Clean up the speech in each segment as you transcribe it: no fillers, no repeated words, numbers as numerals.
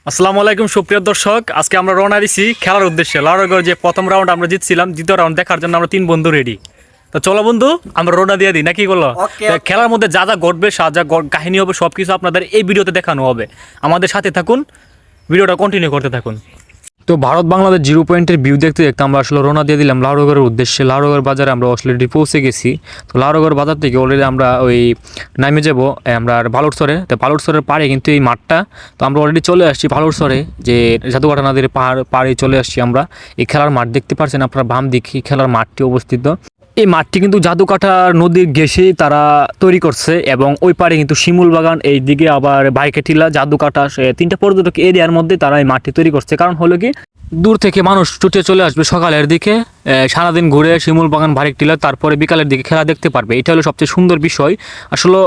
আসসালামু আলাইকুম সুপ্রিয় দর্শক, আজকে আমরা রওনা দিছি খেলার উদ্দেশ্যে। লাউড়াগড় যে প্রথম রাউন্ড আমরা জিতছিলাম, দ্বিতীয় রাউন্ড দেখার জন্য আমরা 3 বন্ধু রেডি। তো চলো বন্ধু, আমরা রওনা দিয়ে দিই নাকি বলো? খেলার মধ্যে যা যা ঘটবে, যা কাহিনী হবে, সবকিছু আপনাদের এই ভিডিওতে দেখানো হবে। আমাদের সাথে থাকুন, ভিডিওটা কন্টিনিউ করতে থাকুন। তো ভারত বাংলাদেশ 0 পয়েন্টের ভিউ দেখতে দেখতে আমরা আসলে রওনা দিয়ে দিলাম লাউড়াগড়ের উদ্দেশ্যে। লাউড়াগড় বাজারে আমরা অলরেডি পৌঁছে গেছি। তো লাউড়াগড় বাজার থেকে অলরেডি আমরা ওই নামে যাবো আমরা ভালুরচরে। তো ভালুরচরের পাড়ে কিন্তু এই মাঠটা, তো আমরা অলরেডি চলে আসছি ভালুরচরে, যে জাদুঘাটা নদীর পাড়ে চলে আসছি আমরা। এই খেলার মাঠ দেখতে পাচ্ছেন আপনারা, বাম দিকে খেলার মাঠটি অবস্থিত। এই মাঠটি কিন্তু জাদুকাটা নদীর ঘেঁষে তারা তৈরি করছে, এবং ওই পারে কিন্তু শিমুল বাগান, এই দিকে আবার বাইকেটিলা, জাদুকাটা, 3টা পর্যটক এরিয়ার মধ্যে তারা এই মাঠটি তৈরি করছে। কারণ হলো কি, দূর থেকে মানুষ ছুটে চলে আসবে সকালের দিকে, সারাদিন ঘুরে শিমুল বাগান, ভারিকটিলা, তারপরে বিকালের দিকে খেলা দেখতে পারবে। এটা হলো সবচেয়ে সুন্দর বিষয়। আসলে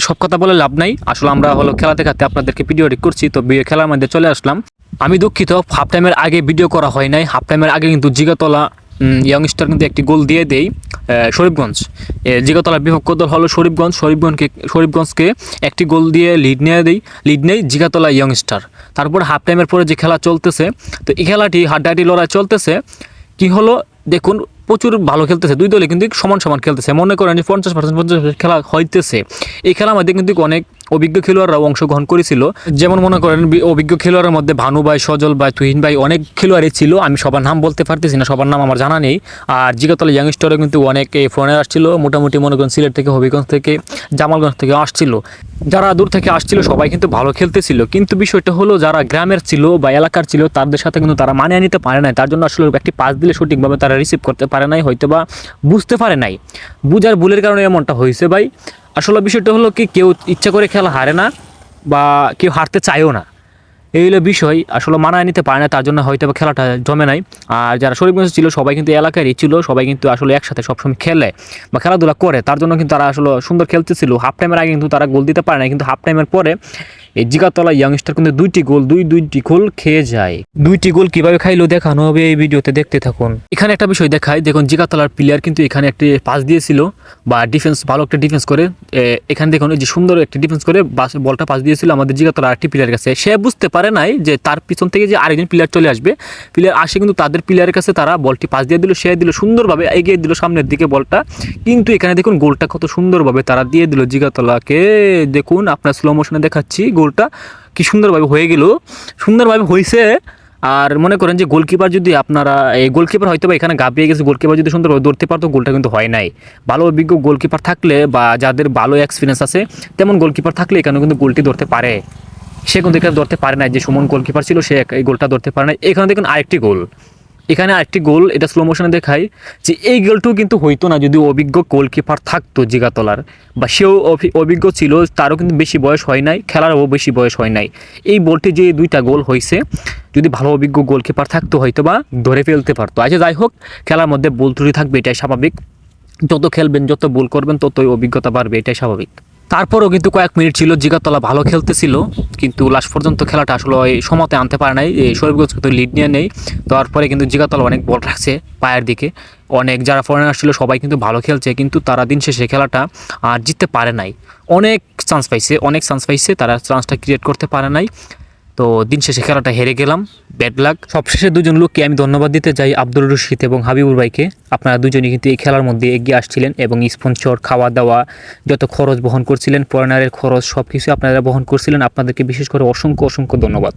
সব কথা বলে লাভ নাই, আসলে আমরা হলো খেলা দেখাতে আপনাদেরকে ভিডিও রেকর্ড করছি। তো খেলার মধ্যে চলে আসলাম। আমি দুঃখিত, হাফ টাইমের আগে ভিডিও করা হয় নাই। হাফ টাইমের আগে কিন্তু জিগাতলা ইয়ংস্টার কিন্তু একটি গোল দিয়ে দেয় শরীফগঞ্জ। জিগাতলার বিপক্ষ দল হলো শরীফগঞ্জকে একটি গোল দিয়ে লিড নেই জিগাতলা ইয়ংস্টার। তারপর হাফ টাইমের পরে যে খেলা চলতেছে, তো এই খেলাটি হাড্ডাহাড্ডি লড়াই চলতেছে। কি হলো দেখুন, প্রচুর ভালো খেলতেছে দুই দলে, কিন্তু সমান সমান খেলতেছে। মনে করেন যে 50% খেলা হইতেছে। এই খেলার মধ্যে কিন্তু অনেক অভিজ্ঞ খেলোয়াড়রাও অংশগ্রহণ করেছিল। যেমন মনে করেন অভিজ্ঞ খেলোয়াড়ের মধ্যে ভানু ভাই, সজল ভাই, তুহিন ভাই, অনেক খেলোয়াড়ই ছিল। আমি সবার নাম বলতে পারতেছি না, সবার নাম আমার জানা নেই। আর জিগাতলা ইয়াংস্টারও কিন্তু অনেক ফোনে আসছিল, মোটামুটি মনে করেন সিলেট থেকে, হবিগঞ্জ থেকে, জামালগঞ্জ থেকে আসছিল। যারা দূর থেকে আসছিল সবাই কিন্তু ভালো খেলতেছিল। কিন্তু বিষয়টা হলো, যারা গ্রামের ছিল বা এলাকার ছিল তাদের সাথে কিন্তু তারা মানিয়ে নিতে পারে নাই। তার জন্য আসলে একটি পাস দিলে সঠিকভাবে তারা রিসিভ করতে পারে নাই, হয়তো বা বুঝতে পারে নাই। বুঝার ভুলের কারণে এমনটা হয়েছে ভাই। আসলে বিষয়টা হলো কি, কেউ ইচ্ছা করে খেলা হারে না, বা কেউ হারতে চায়ও না। এই হলো বিষয়, আসলে মানায় নিতে পারে না, তার জন্য হয়তো বা খেলাটা জমে নাই। আর যারা শরীফগঞ্জ ছিল সবাই কিন্তু এলাকারই ছিল, সবাই কিন্তু আসলে একসাথে সবসময় খেলে বা খেলাধুলা করে, তার জন্য কিন্তু তারা আসলে সুন্দর খেলতেছিল। হাফ টাইমের আগে কিন্তু তারা গোল দিতে পারে না, কিন্তু হাফ টাইমের পরে এই জিগাতলা ইয়াংস্টার কিন্তু দুইটি গোল খেয়ে যায়। 2টি গোল কিভাবে খাইলো দেখানো হবে এই ভিডিওতে, দেখতে থাকুন। এখানে একটা বিষয় দেখায়, দেখুন জিগাতলার প্লেয়ার কিন্তু এখানে একটি পাস দিয়েছিল, বা ডিফেন্স, ভালো একটা ডিফেন্স করে। এখানে দেখুন এই যে সুন্দর একটি ডিফেন্স করে বলটা পাস দিয়েছিল আমাদের জিগাতলার আরেকটি প্লেয়ার কাছে। সে বুঝতে পারে নাই যে তার পিছন থেকে যে আরেকজন প্লেয়ার চলে আসবে। প্লেয়ার আসে কিন্তু তাদের প্লেয়ারের কাছে তারা বলটি পাস দিয়ে দিল, সে দিল সুন্দরভাবে, এগিয়ে দিল সামনের দিকে বলটা। কিন্তু এখানে দেখুন গোলটা কত সুন্দরভাবে তারা দিয়ে দিল জিগাতলাকে। দেখুন আপনার স্লো মোশনে দেখাচ্ছি, গোলটা কি সুন্দরভাবে হয়ে গেল, সুন্দরভাবে হয়েছে। আর মনে করেন যে গোলকিপার যদি আপনারা, এই গোলকিপার হয়তো বা এখানে গাবিয়ে গেছে, গোলকিপার যদি সুন্দরভাবে ধরতে পারতো গোলটা কিন্তু হয় নাই। ভালো অভিজ্ঞ গোলকিপার থাকলে বা যাদের ভালো এক্সপিরিয়েন্স আছে তেমন গোলকিপার থাকলে এখানে কিন্তু গোলটি ধরতে পারে। সে কিন্তু এখানে ধরতে পারে না, যে সুমন গোলকিপার ছিল সে এই গোলটা ধরতে পারে না। এখানে দেখুন আরেকটি গোল, এখানে আরেকটি গোল, এটা স্লো মোশনে দেখায় যে এই গোলটিও কিন্তু হইতো না যদি অভিজ্ঞ গোলকিপার থাকতো জিগাতলার, বা সেও অভিজ্ঞ ছিল, তারও কিন্তু বেশি বয়স হয় নাই, খেলারও বেশি বয়স হয় নাই। এই বলটি যে 2টা গোল হয়েছে, যদি ভালো অভিজ্ঞ গোলকিপার থাকতো হয়তো বা ধরে ফেলতে পারতো। আচ্ছা যাই হোক, খেলার মধ্যে ভুল ত্রুটি থাকবে, এটাই স্বাভাবিক। যত খেলবেন, যত ভুল করবেন, ততই অভিজ্ঞতা বাড়বে, এটাই স্বাভাবিক। তারপরও কিন্তু কয়েক মিনিট ছিল, জিগাতলা ভালো খেলতেছিল, কিন্তু লাস্ট পর্যন্ত খেলাটা আসলে সমতে আনতে পারে নাই। শরীফগঞ্জ কিন্তু লিড নিয়ে নেই। তারপরে কিন্তু জিগাতলা অনেক বল রাখছে পায়ের দিকে, অনেক যারা ফরেনার ছিল সবাই কিন্তু ভালো খেলছে, কিন্তু তারা দিন শেষে খেলাটা আর জিততে পারে নাই। অনেক চান্স পাইছে, তারা চান্সটা ক্রিয়েট করতে পারে নাই। তো দিন শেষে খেলাটা হেরে গেলাম, ব্যাড লাক। সবশেষে 2জন লোককে আমি ধন্যবাদ দিতে চাই, আব্দুল রশিদ এবং হাবিবুর ভাইকে। আপনারা 2জনই কিন্তু এই খেলার মধ্যে এগিয়ে আসছিলেন, এবং স্পন্সর, খাওয়া দাওয়া, যত খরচ বহন করছিলেন, ফরেনারের খরচ, সব কিছু আপনারা বহন করছিলেন। আপনাদেরকে বিশেষ করে অসংখ্য ধন্যবাদ।